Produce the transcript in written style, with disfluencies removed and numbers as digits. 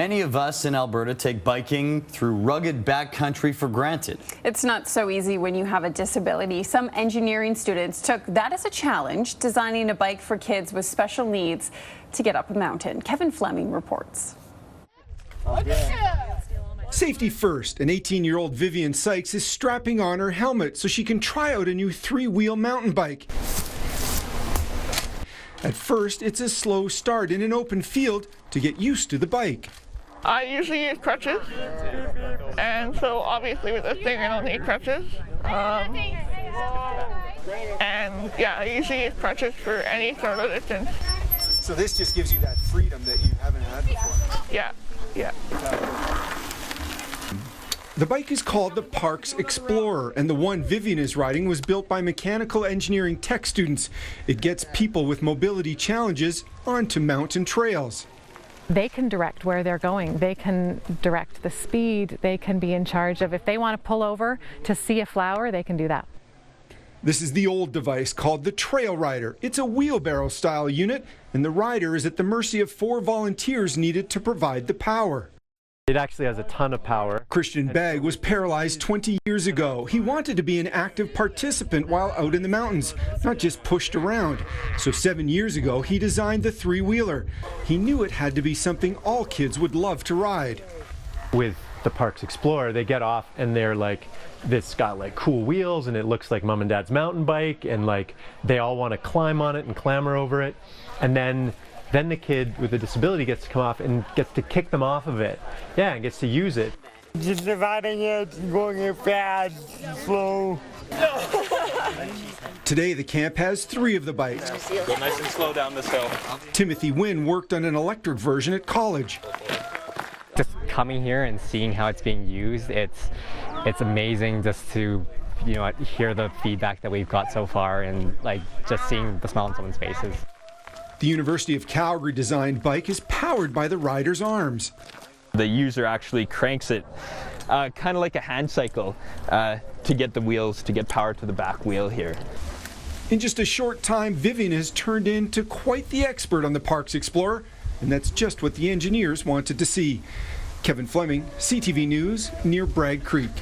Many of us in Alberta take biking through rugged backcountry for granted. It's not so easy when you have a disability. Some engineering students took that as a challenge, designing a bike for kids with special needs to get up a mountain. Kevin Fleming reports. Safety first, an 18-year-old Vivian Sykes is strapping on her helmet so she can try out a new three-wheel mountain bike. At first, it's a slow start in an open field to get used to the bike. I usually use crutches, and so obviously with this thing I don't need crutches. And yeah, I usually use crutches for any sort of distance. So this just gives you that freedom that you haven't had before? Yeah. The bike is called the Parks Explorer, and the one Vivian is riding was built by mechanical engineering tech students. It gets people with mobility challenges onto mountain trails. They can direct where they're going. They can direct the speed. They can be in charge of, if they want to pull over to see a flower, they can do that. This is the old device called the Trail Rider. It's a wheelbarrow-style unit, and the rider is at the mercy of 4 volunteers needed to provide the power. It actually has a ton of power. Christian BAGG was paralyzed 20 years ago. He wanted to be an active participant while out in the mountains, not just pushed around. So 7 years ago, he designed the three-wheeler. He knew it had to be something all kids would love to ride. With the Parks Explorer, they get off and they're like, this got like cool wheels and it looks like mom and dad's mountain bike, and like they all want to climb on it and clamber over it. And then the kid with the disability gets to come off and gets to kick them off of it. Yeah, and gets to use it. Just riding it, going fast, slow. Today, the camp has 3 of the bikes. Go nice and slow down this hill. Timothy Wynn worked on an electric version at college. Just coming here and seeing how it's being used, it's amazing just to hear the feedback that we've got so far, and like just seeing the smile on someone's faces. The University of Calgary designed bike is powered by the rider's arms. The user actually cranks it kind of like a hand cycle to get the wheels, to get power to the back wheel here. In just a short time, Vivian has turned into quite the expert on the Parks Explorer, and that's just what the engineers wanted to see. Kevin Fleming, CTV News, near Bragg Creek.